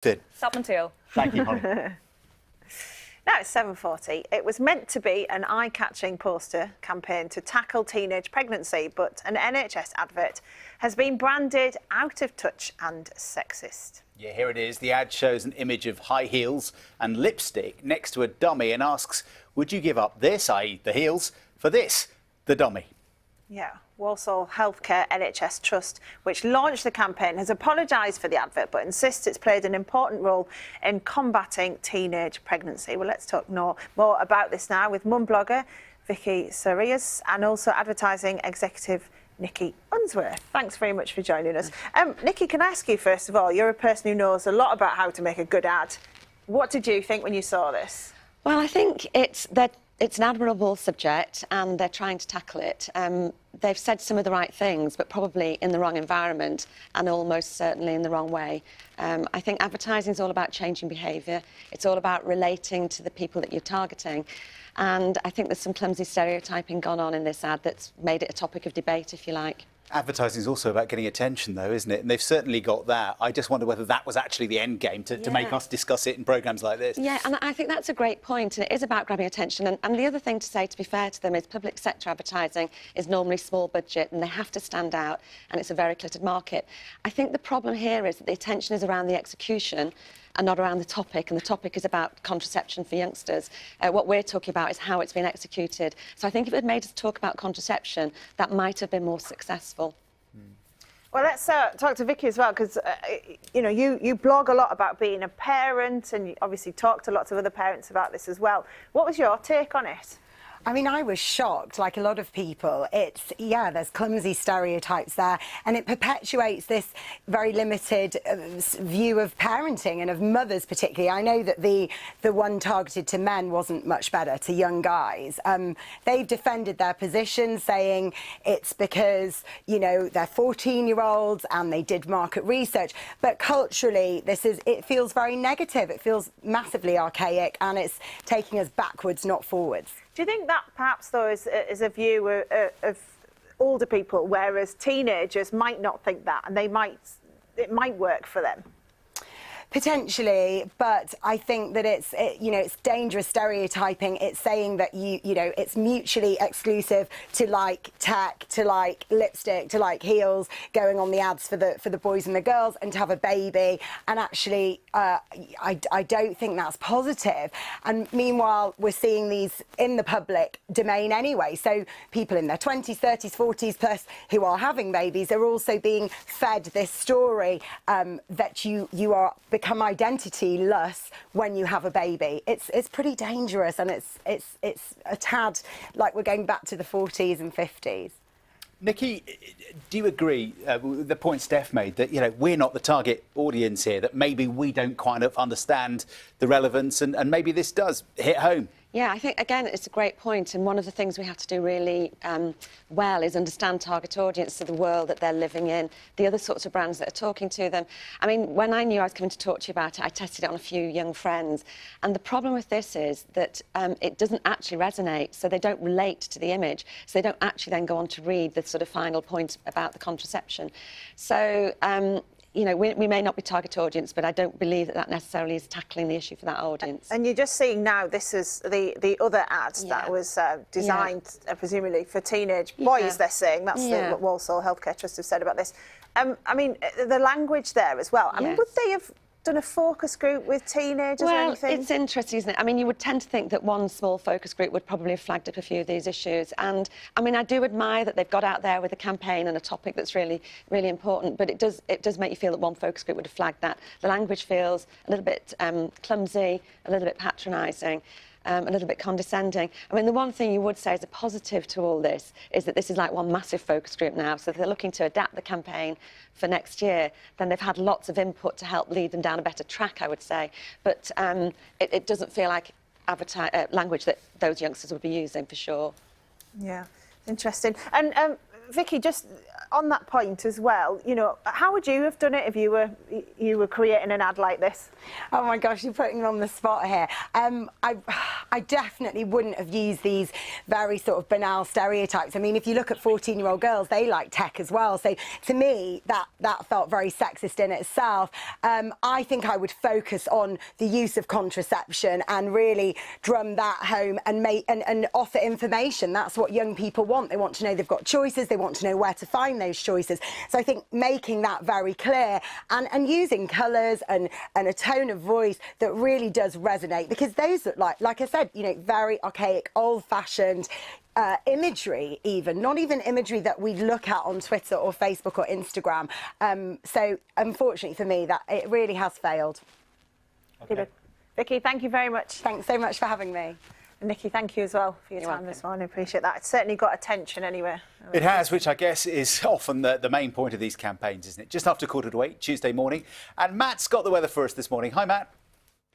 Good. Submanteal. Thank you, Holly. Now it's 7:40. It was meant to be an eye-catching poster campaign to tackle teenage pregnancy, but an NHS advert has been branded out of touch and sexist. Yeah, here it is. The ad shows an image of high heels and lipstick next to a dummy and asks, would you give up this, i.e. the heels, for this, the dummy? Yeah, Walsall Healthcare NHS Trust, which launched the campaign, has apologised for the advert but insists it's played an important role in combating teenage pregnancy. Well, let's talk more about this now with mum blogger Vicky Sarias and also advertising executive Nikki Unsworth. Thanks very much for joining us. Nikki, can I ask you, first of all, you're a person who knows a lot about how to make a good ad. What did you think when you saw this? Well, I think it's an admirable subject and they're trying to tackle it. They've said some of the right things, but probably in the wrong environment and almost certainly in the wrong way. I think advertising is all about changing behaviour. It's all about relating to the people that you're targeting. And I think there's some clumsy stereotyping gone on in this ad that's made it a topic of debate, if you like. Advertising is also about getting attention, though, isn't it? And they've certainly got that. I just wonder whether that was actually the end game to make us discuss it in programmes like this. Yeah, and I think that's a great point, and it is about grabbing attention. And the other thing to say, to be fair to them, is public sector advertising is normally small budget, and they have to stand out, and it's a very cluttered market. I think the problem here is that the attention is around the execution and not around the topic, and the topic is about contraception for youngsters. What we're talking about is how it's been executed. So I think if it had made us talk about contraception, that might have been more successful. Well, let's talk to Vicky as well, because, you know, you blog a lot about being a parent and you obviously talk to lots of other parents about this as well. What was your take on it? I mean, I was shocked, like a lot of people. There's clumsy stereotypes there, and it perpetuates this very limited view of parenting and of mothers particularly. I know that the one targeted to men wasn't much better, to young guys. They've defended their position, saying it's because, you know, they're 14-year-olds and they did market research. But culturally, it feels very negative. It feels massively archaic, and it's taking us backwards, not forwards. Do you think that perhaps, though, is a view of older people, whereas teenagers might not think that, and it might work for them? Potentially, but I think that it's dangerous stereotyping. It's saying that it's mutually exclusive to like tech, to like lipstick, to like heels, going on the ads for the boys and the girls, and to have a baby. And actually, I don't think that's positive. And meanwhile, we're seeing these in the public domain anyway. So people in their 20s, 30s, 40s plus who are having babies are also being fed this story that you are become identity-less when you have a baby. It's pretty dangerous, and it's a tad like we're going back to the 40s and 50s. Nikki, do you agree with the point Steph made that, you know, we're not the target audience here, that maybe we don't kind of understand the relevance and maybe this does hit home? Yeah, I think, again, it's a great point, and one of the things we have to do really well is understand target audience of the world that they're living in, the other sorts of brands that are talking to them. I mean, when I knew I was coming to talk to you about it, I tested it on a few young friends, and the problem with this is that it doesn't actually resonate, so they don't relate to the image, so they don't actually then go on to read the sort of final point about the contraception. So, you know, we may not be target audience, but I don't believe that necessarily is tackling the issue for that audience. And you're just seeing now, this is the other ad that was designed, presumably, for teenage boys, they're saying. That's what Walsall Healthcare Trust have said about this. I mean, the language there as well. I mean, would they have done a focus group with teenagers or anything? Well, it's interesting, isn't it? I mean, you would tend to think that one small focus group would probably have flagged up a few of these issues. And, I mean, I do admire that they've got out there with a campaign and a topic that's really, really important, but it does make you feel that one focus group would have flagged that. The language feels a little bit clumsy, a little bit patronising. A little bit condescending. I mean, the one thing you would say is a positive to all this is that this is like one massive focus group now, so if they're looking to adapt the campaign for next year, then they've had lots of input to help lead them down a better track, I would say. But it doesn't feel like language that those youngsters would be using, for sure. Yeah, interesting. And Vicky, just on that point as well, you know, how would you have done it if you were creating an ad like this? Oh my gosh, you're putting me on the spot here. I definitely wouldn't have used these very sort of banal stereotypes. I mean, if you look at 14-year-old girls, they like tech as well. So to me, that felt very sexist in itself. I think I would focus on the use of contraception and really drum that home and offer information. That's what young people want. They want to know they've got choices. They want to know where to find those choices. So I think making that very clear and using colours and a tone of voice that really does resonate, because those look like I said, you know, very archaic, old-fashioned imagery, not even imagery that we look at on Twitter or Facebook or Instagram. So unfortunately for me, that it really has failed. Okay. Vicky, thank you very much. Thanks so much for having me. And Nikki, thank you as well for your time this morning. I appreciate that. It's certainly got attention anyway. It has, which I guess is often the main point of these campaigns, isn't it? Just after 7:45, Tuesday morning. And Matt's got the weather for us this morning. Hi, Matt.